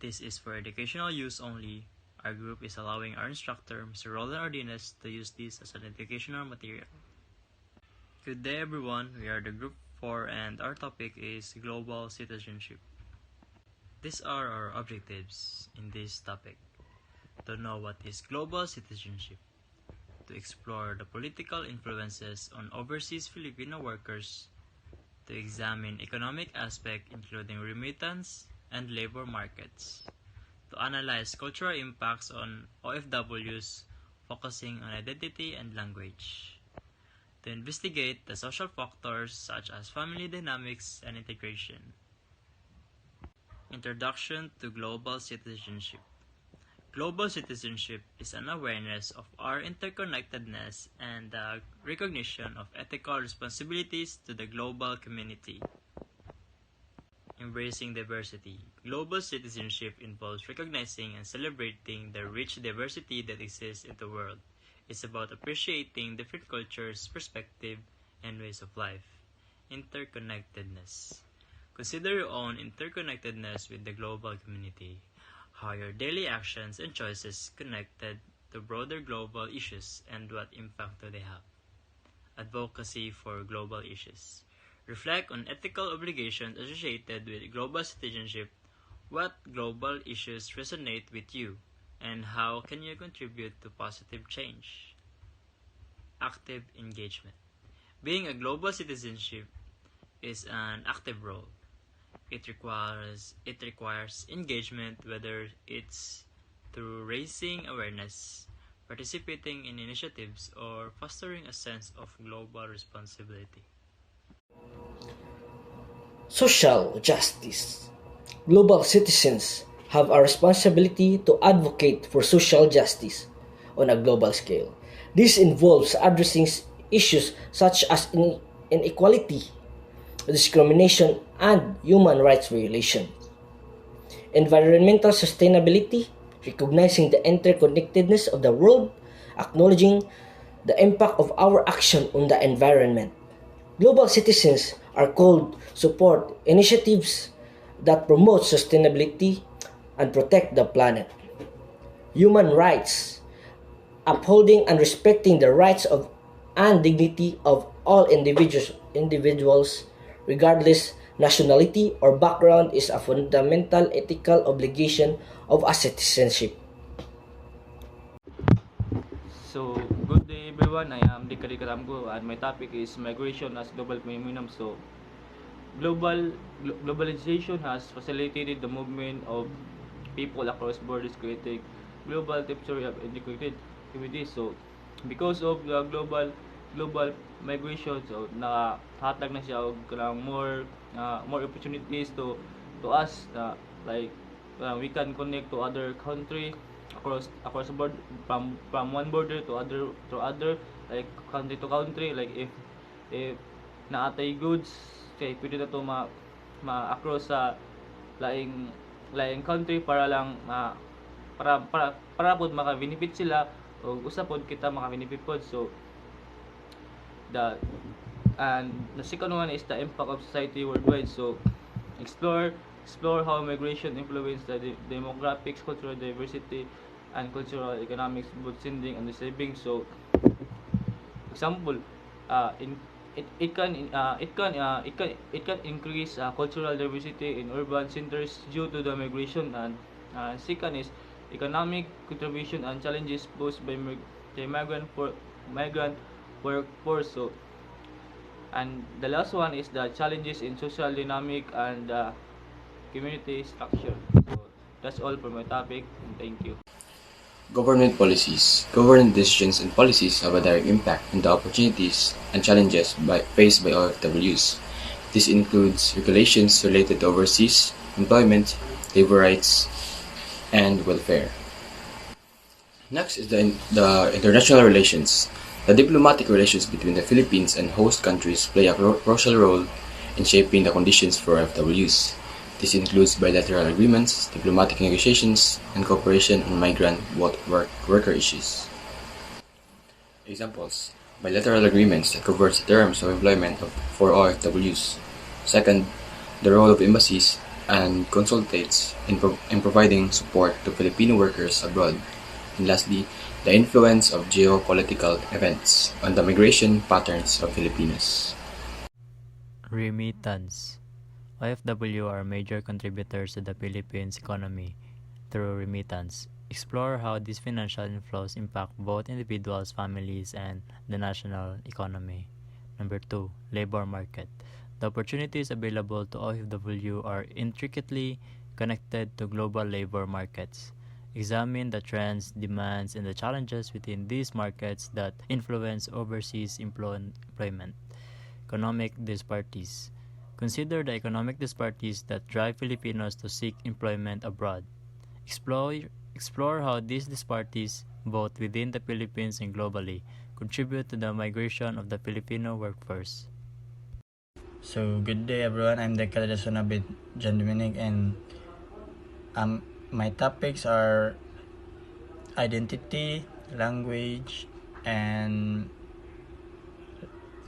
This is for educational use only. Our group is allowing our instructor, Mr. Roland Ordines, to use this as an educational material. Good day everyone, we are the group 4 and our topic is global citizenship. These are our objectives in this topic. To know what is global citizenship, to explore the political influences on overseas Filipino workers, to examine economic aspects including remittance and labor markets, to analyze cultural impacts on OFWs focusing on identity and language, to investigate the social factors such as family dynamics and integration. Introduction to global citizenship. Global citizenship is an awareness of our interconnectedness and the recognition of ethical responsibilities to the global community. Embracing diversity. Global citizenship involves recognizing and celebrating the rich diversity that exists in the world. It's about appreciating different cultures, perspectives, and ways of life. Interconnectedness. Consider your own interconnectedness with the global community. How your daily actions and choices connected to broader global issues and what impact do they have. Advocacy for global issues. Reflect on ethical obligations associated with global citizenship. What global issues resonate with you, and how can you contribute to positive change? Active engagement. Being a global citizenship is an active role. It requires engagement, whether it's through raising awareness, participating in initiatives, or fostering a sense of global responsibility. Social justice. Global citizens have a responsibility to advocate for social justice on a global scale. This involves addressing issues such as inequality, discrimination, and human rights violation. Environmental sustainability, recognizing the interconnectedness of the world, acknowledging the impact of our action on the environment. Global citizens are called to support initiatives that promote sustainability and protect the planet. Human rights, upholding and respecting the rights of and dignity of all individuals regardless nationality or background is a fundamental ethical obligation of a citizenship. So, good day everyone. I am Dikari Karamgo and my topic is migration as global phenomenon. So, globalization has facilitated the movement of people across borders, creating global territory of integrated communities. So, because of the global migration, so nakahatag na siya og kanang more opportunities to us, like we can connect to other country across the board, from one border to other, like country to country, like if naatay goods kay pwede na to ma across sa laing country para lang para pod maka-benefit sila o usa pod kita maka-benefit pod. So the the second one is the impact of society worldwide. So explore how migration influence the demographics, cultural diversity, and cultural economics, both sending and receiving. So example, in it can increase cultural diversity in urban centers due to the migration. And second is economic contribution and challenges posed by the migrant workforce. So and the last one is the challenges in social dynamic and community structure. So that's all for my topic, and thank you. Government policies. Government decisions and policies have a direct impact on the opportunities and challenges faced by OFWs. This includes regulations related to overseas employment, labor rights, and welfare. Next is the international relations. The diplomatic relations between the Philippines and host countries play a crucial role in shaping the conditions for OFWs. This includes bilateral agreements, diplomatic negotiations, and cooperation on migrant worker issues. Examples: bilateral agreements that covers the terms of employment for OFWs. Second, the role of embassies and consultates in providing support to Filipino workers abroad. And lastly, the influence of geopolitical events on the migration patterns of Filipinos. Remittance. OFW are major contributors to the Philippines economy through remittance. Explore how these financial inflows impact both individuals, families, and the national economy. Number 2, labor market. The opportunities available to OFW are intricately connected to global labor markets. Examine the trends, demands, and the challenges within these markets that influence overseas employment. Economic disparities. Consider the economic disparities that drive Filipinos to seek employment abroad. Explore how these disparities, both within the Philippines and globally, contribute to the migration of the Filipino workforce. So, good day everyone. I'm the Sonabit John Dominic, and my topics are identity, language, and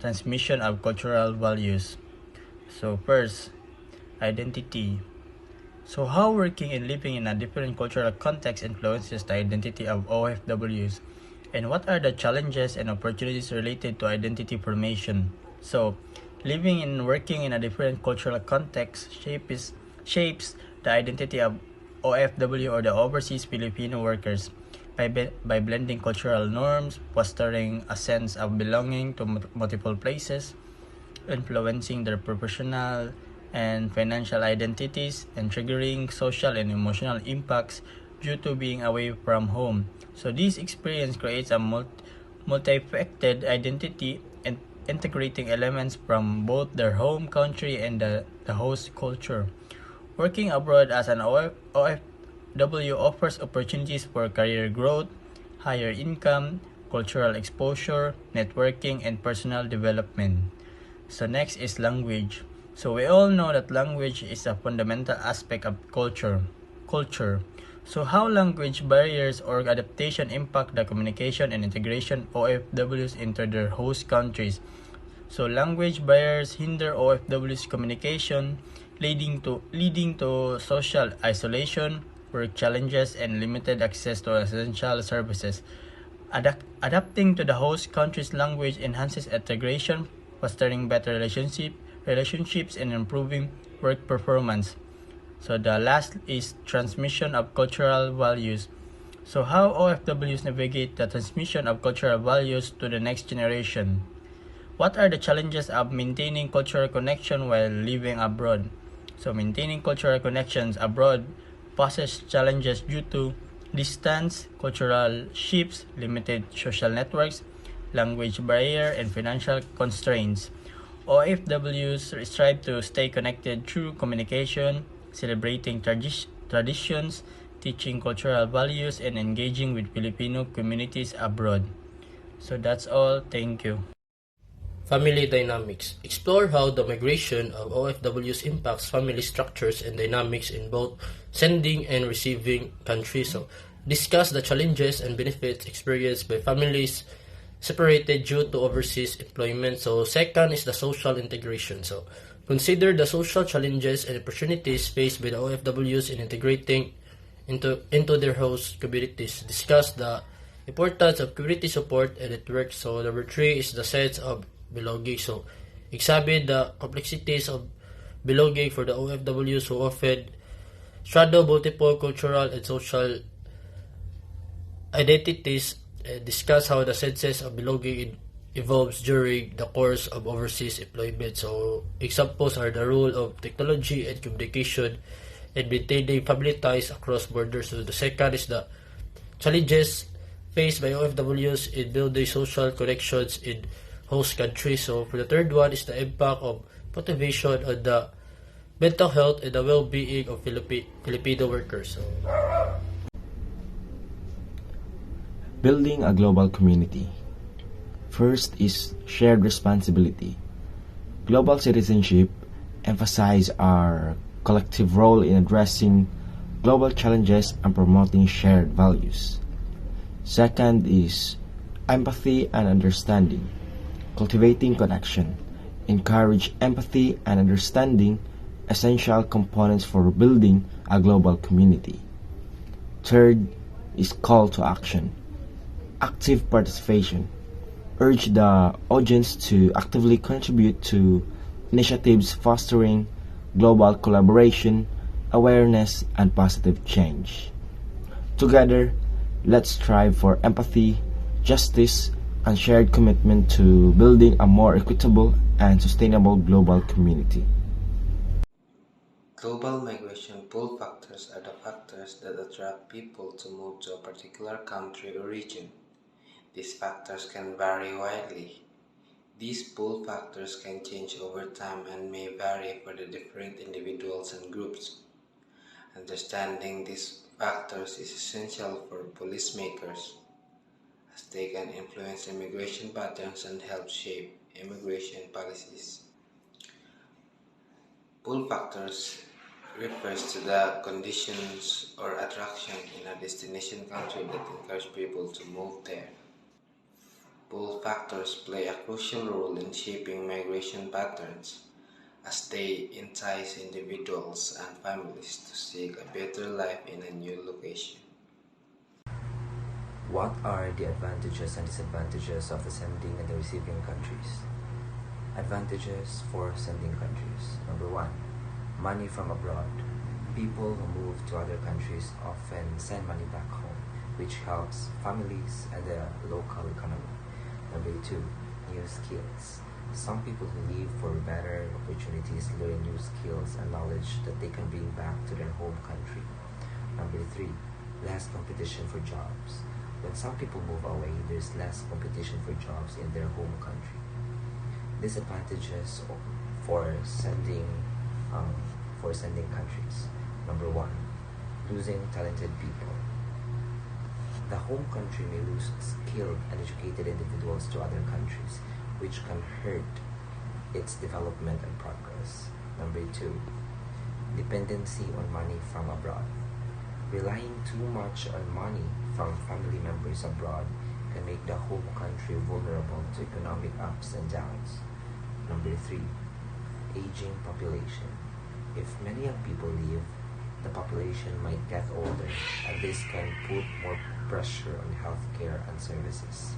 transmission of cultural values. So, first, identity. So, how working and living in a different cultural context influences the identity of OFWs, and what are the challenges and opportunities related to identity formation? So, living and working in a different cultural context shapes the identity of OFW, or the overseas Filipino workers, by blending cultural norms, fostering a sense of belonging to multiple places, influencing their professional and financial identities, and triggering social and emotional impacts due to being away from home. So this experience creates a multi-faceted identity and integrating elements from both their home country and the host culture. Working abroad as an OFW offers opportunities for career growth, higher income, cultural exposure, networking, and personal development. So next is language. So we all know that language is a fundamental aspect of culture. So how language barriers or adaptation impact the communication and integration OFWs into their host countries. So language barriers hinder OFWs communication, leading to social isolation, work challenges, and limited access to essential services. Adapting to the host country's language enhances integration, fostering better relationships, and improving work performance. So the last is transmission of cultural values. So how OFWs navigate the transmission of cultural values to the next generation? What are the challenges of maintaining cultural connection while living abroad? So maintaining cultural connections abroad poses challenges due to distance, cultural shifts, limited social networks, language barrier, and financial constraints. OFWs strive to stay connected through communication, celebrating traditions, teaching cultural values, and engaging with Filipino communities abroad. So that's all. Thank you. Family dynamics. Explore how the migration of OFWs impacts family structures and dynamics in both sending and receiving countries. So, discuss the challenges and benefits experienced by families separated due to overseas employment. So, second is the social integration. So, consider the social challenges and opportunities faced by the OFWs in integrating into their host communities. Discuss the importance of community support and network. So, number 3 is the sense of belonging. So, examine the complexities of belonging for the OFWs who often straddle multiple cultural and social identities, and discuss how the sense of belonging evolves during the course of overseas employment. So, examples are the role of technology and communication and maintaining family ties across borders. So, the second is the challenges faced by OFWs in building social connections in host countries. So, for the third one is the impact of motivation on the mental health and the well-being of Filipino workers. So, building a global community. First is shared responsibility. Global citizenship emphasizes our collective role in addressing global challenges and promoting shared values. Second is empathy and understanding. Cultivating connection. Encourage empathy and understanding essential components for building a global community. Third is call to action. Active participation. Urge the audience to actively contribute to initiatives fostering global collaboration, awareness, and positive change. Together, let's strive for empathy, justice, and shared commitment to building a more equitable and sustainable global community. Global migration pull factors are the factors that attract people to move to a particular country or region. These factors can vary widely. These pull factors can change over time and may vary for the different individuals and groups. Understanding these factors is essential for policymakers, as they can influence immigration patterns and help shape immigration policies. Pull factors refers to the conditions or attraction in a destination country that encourage people to move there. Pull factors play a crucial role in shaping migration patterns, as they entice individuals and families to seek a better life in a new location. What are the advantages and disadvantages of the sending and the receiving countries? Advantages for sending countries. Number one, money from abroad. People who move to other countries often send money back home, which helps families and the local economy. Number two, new skills. Some people who leave for better opportunities learn new skills and knowledge that they can bring back to their home country. Number three, less competition for jobs. When some people move away, there's less competition for jobs in their home country. Disadvantages for sending countries. Number one, losing talented people. The home country may lose skilled and educated individuals to other countries, which can hurt its development and progress. Number two, dependency on money from abroad. Relying too much on money from family members abroad can make the home country vulnerable to economic ups and downs. Number three, aging population. If many young people leave, the population might get older, and this can put more pressure on healthcare and services.